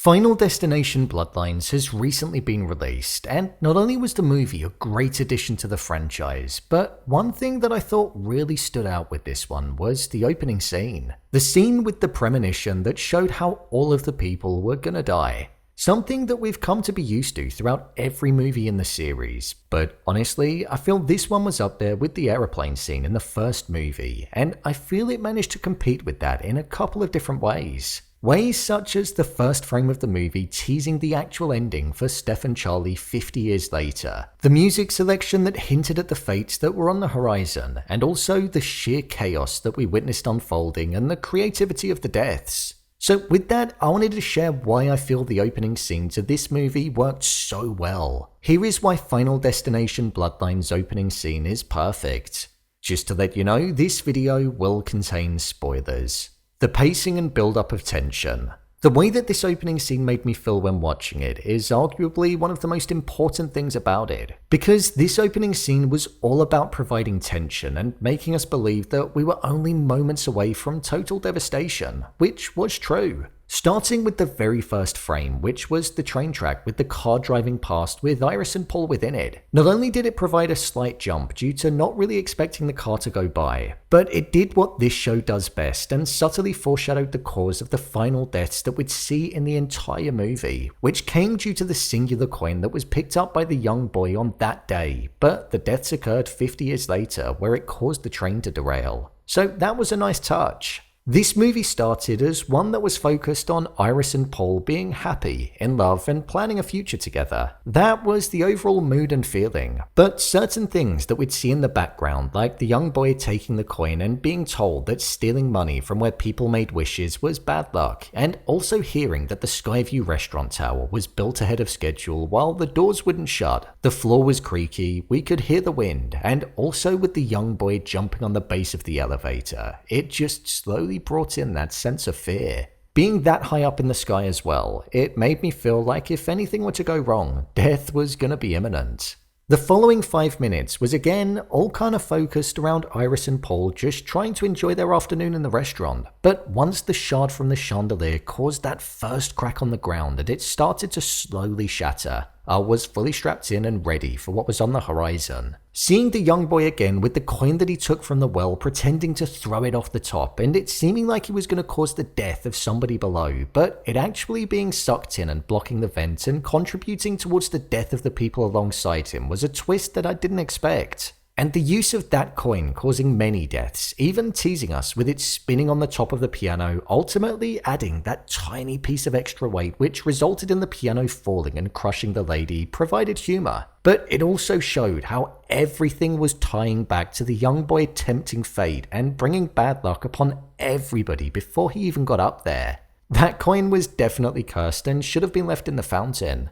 Final Destination Bloodlines has recently been released, and not only was the movie a great addition to the franchise, but one thing that I thought really stood out with this one was the opening scene. The scene with the premonition that showed how all of the people were gonna die. Something that we've come to be used to throughout every movie in the series, but honestly, I feel this one was up there with the aeroplane scene in the first movie, and I feel it managed to compete with that in a couple of different ways. Ways such as the first frame of the movie teasing the actual ending for Steph and Charlie 50 years later, the music selection that hinted at the fates that were on the horizon, and also the sheer chaos that we witnessed unfolding and the creativity of the deaths. So with that, I wanted to share why I feel the opening scene to this movie worked so well. Here is why Final Destination Bloodlines' opening scene is perfect. Just to let you know, this video will contain spoilers. The pacing and build-up of tension. The way that this opening scene made me feel when watching it is arguably one of the most important things about it, because this opening scene was all about providing tension and making us believe that we were only moments away from total devastation, which was true. Starting with the very first frame, which was the train track with the car driving past with Iris and Paul within it. Not only did it provide a slight jump due to not really expecting the car to go by, but it did what this show does best and subtly foreshadowed the cause of the final deaths that we'd see in the entire movie, which came due to the singular coin that was picked up by the young boy on that day, but the deaths occurred 50 years later where it caused the train to derail. So that was a nice touch. This movie started as one that was focused on Iris and Paul being happy, in love, and planning a future together. That was the overall mood and feeling. But certain things that we'd see in the background, like the young boy taking the coin and being told that stealing money from where people made wishes was bad luck, and also hearing that the Skyview Restaurant tower was built ahead of schedule while the doors wouldn't shut, the floor was creaky, we could hear the wind, and also with the young boy jumping on the base of the elevator, it just slowly brought in that sense of fear. Being that high up in the sky as well, it made me feel like if anything were to go wrong, death was gonna be imminent. The following 5 minutes was again all kind of focused around Iris and Paul just trying to enjoy their afternoon in the restaurant, but once the shard from the chandelier caused that first crack on the ground and it started to slowly shatter, I was fully strapped in and ready for what was on the horizon. Seeing the young boy again with the coin that he took from the well pretending to throw it off the top and it seeming like he was going to cause the death of somebody below, but it actually being sucked in and blocking the vent and contributing towards the death of the people alongside him was a twist that I didn't expect. And the use of that coin causing many deaths, even teasing us with it spinning on the top of the piano, ultimately adding that tiny piece of extra weight which resulted in the piano falling and crushing the lady, provided humor. But it also showed how everything was tying back to the young boy tempting fate and bringing bad luck upon everybody before he even got up there. That coin was definitely cursed and should have been left in the fountain.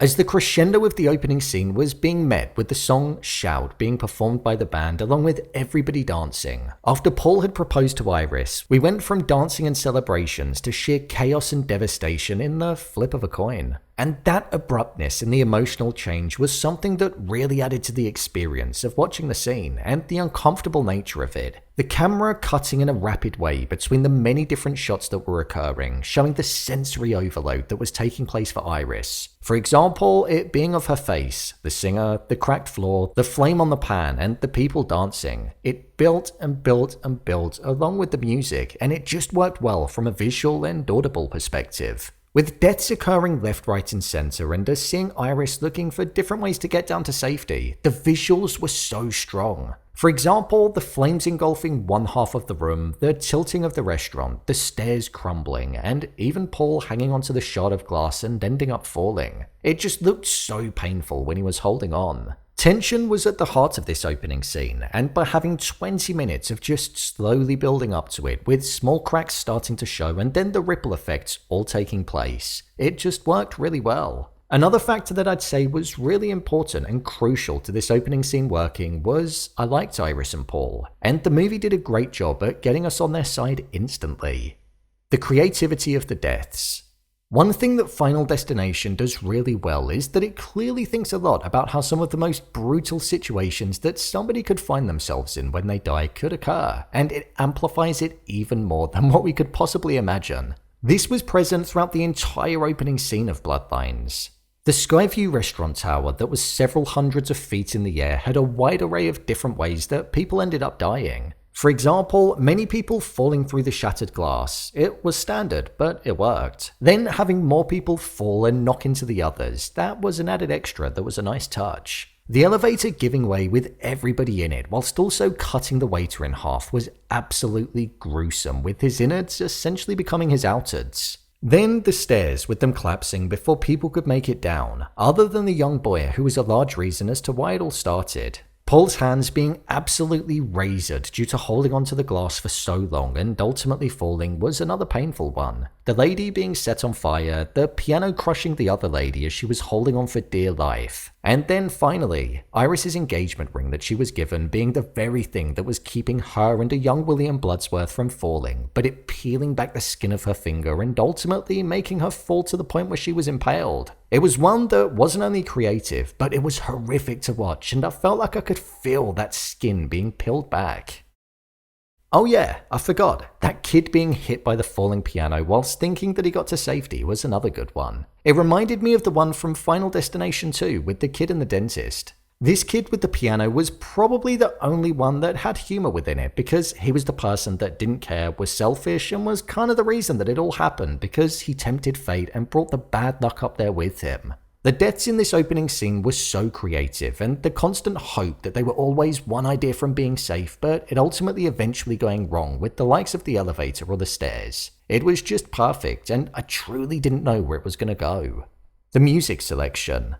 As the crescendo of the opening scene was being met with the song Shout being performed by the band along with everybody dancing. After Paul had proposed to Iris, we went from dancing and celebrations to sheer chaos and devastation in the flip of a coin. And that abruptness in the emotional change was something that really added to the experience of watching the scene and the uncomfortable nature of it. The camera cutting in a rapid way between the many different shots that were occurring, showing the sensory overload that was taking place for Iris. For example, it being of her face, the singer, the cracked floor, the flame on the pan, and the people dancing. It built and built and built along with the music, and it just worked well from a visual and audible perspective. With deaths occurring left, right and center and us seeing Iris looking for different ways to get down to safety, the visuals were so strong. For example, the flames engulfing one half of the room, the tilting of the restaurant, the stairs crumbling, and even Paul hanging onto the shard of glass and ending up falling. It just looked so painful when he was holding on. Tension was at the heart of this opening scene, and by having 20 minutes of just slowly building up to it, with small cracks starting to show and then the ripple effects all taking place, it just worked really well. Another factor that I'd say was really important and crucial to this opening scene working was I liked Iris and Paul, and the movie did a great job at getting us on their side instantly. The creativity of the deaths. One thing that Final Destination does really well is that it clearly thinks a lot about how some of the most brutal situations that somebody could find themselves in when they die could occur, and it amplifies it even more than what we could possibly imagine. This was present throughout the entire opening scene of Bloodlines. The Skyview Restaurant tower that was several hundreds of feet in the air had a wide array of different ways that people ended up dying. For example, many people falling through the shattered glass. It was standard, but it worked. Then having more people fall and knock into the others, that was an added extra that was a nice touch. The elevator giving way with everybody in it whilst also cutting the waiter in half was absolutely gruesome, with his innards essentially becoming his outards. Then the stairs with them collapsing before people could make it down, other than the young boy who was a large reason as to why it all started. Paul's hands being absolutely razored due to holding onto the glass for so long and ultimately falling was another painful one. The lady being set on fire, the piano crushing the other lady as she was holding on for dear life. And then finally, Iris's engagement ring that she was given being the very thing that was keeping her and a young William Bloodsworth from falling, but it peeling back the skin of her finger and ultimately making her fall to the point where she was impaled. It was one that wasn't only creative, but it was horrific to watch, and I felt like I could feel that skin being peeled back. Oh yeah, I forgot. That kid being hit by the falling piano whilst thinking that he got to safety was another good one. It reminded me of the one from Final Destination 2 with the kid and the dentist. This kid with the piano was probably the only one that had humour within it because he was the person that didn't care, was selfish, and was kind of the reason that it all happened because he tempted fate and brought the bad luck up there with him. The deaths in this opening scene were so creative, and the constant hope that they were always one idea from being safe, but it ultimately eventually going wrong with the likes of the elevator or the stairs. It was just perfect, and I truly didn't know where it was going to go. The music selection.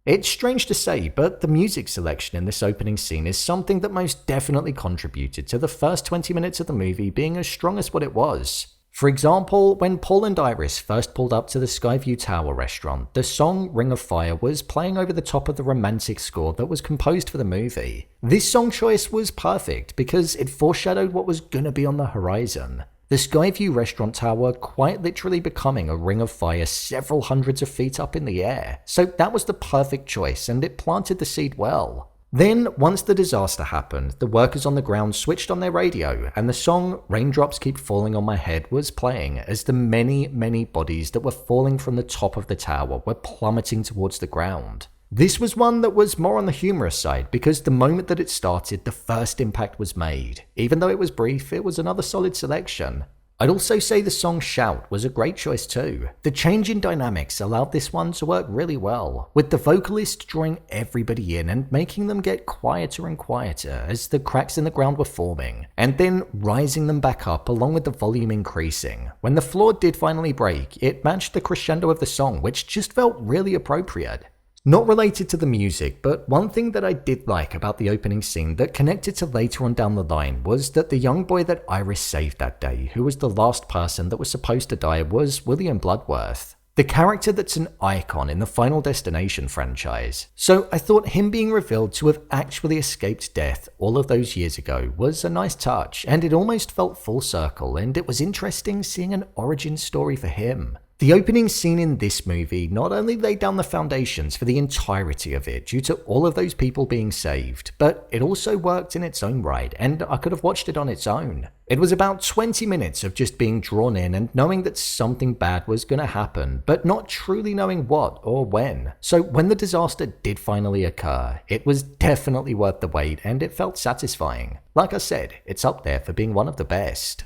It's strange to say, but the music selection in this opening scene is something that most definitely contributed to the first 20 minutes of the movie being as strong as what it was. For example, when Paul and Iris first pulled up to the Skyview Tower Restaurant, the song Ring of Fire was playing over the top of the romantic score that was composed for the movie. This song choice was perfect because it foreshadowed what was gonna be on the horizon. The Skyview Restaurant Tower quite literally becoming a ring of fire several hundreds of feet up in the air, so that was the perfect choice and it planted the seed well. Then, once the disaster happened, the workers on the ground switched on their radio and the song Raindrops Keep Falling on My Head was playing as the many bodies that were falling from the top of the tower were plummeting towards the ground. This was one that was more on the humorous side because the moment that it started, the first impact was made. Even though it was brief, it was another solid selection. I'd also say the song Shout was a great choice too. The change in dynamics allowed this one to work really well, with the vocalist drawing everybody in and making them get quieter and quieter as the cracks in the ground were forming, and then rising them back up along with the volume increasing. When the floor did finally break, it matched the crescendo of the song, which just felt really appropriate. Not related to the music, but one thing that I did like about the opening scene that connected to later on down the line was that the young boy that Iris saved that day, who was the last person that was supposed to die, was William Bloodworth, the character that's an icon in the Final Destination franchise. So I thought him being revealed to have actually escaped death all of those years ago was a nice touch, and it almost felt full circle, and it was interesting seeing an origin story for him. The opening scene in this movie not only laid down the foundations for the entirety of it due to all of those people being saved, but it also worked in its own right, and I could have watched it on its own. It was about 20 minutes of just being drawn in and knowing that something bad was going to happen, but not truly knowing what or when. So when the disaster did finally occur, it was definitely worth the wait and it felt satisfying. Like I said, it's up there for being one of the best.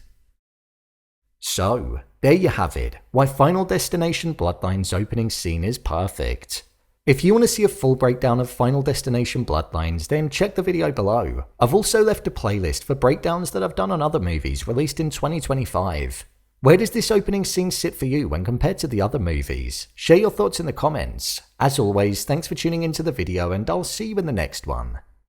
So, there you have it, why Final Destination Bloodlines opening scene is perfect. If you want to see a full breakdown of Final Destination Bloodlines, then check the video below. I've also left a playlist for breakdowns that I've done on other movies released in 2025. Where does this opening scene sit for you when compared to the other movies? Share your thoughts in the comments. As always, thanks for tuning into the video and I'll see you in the next one.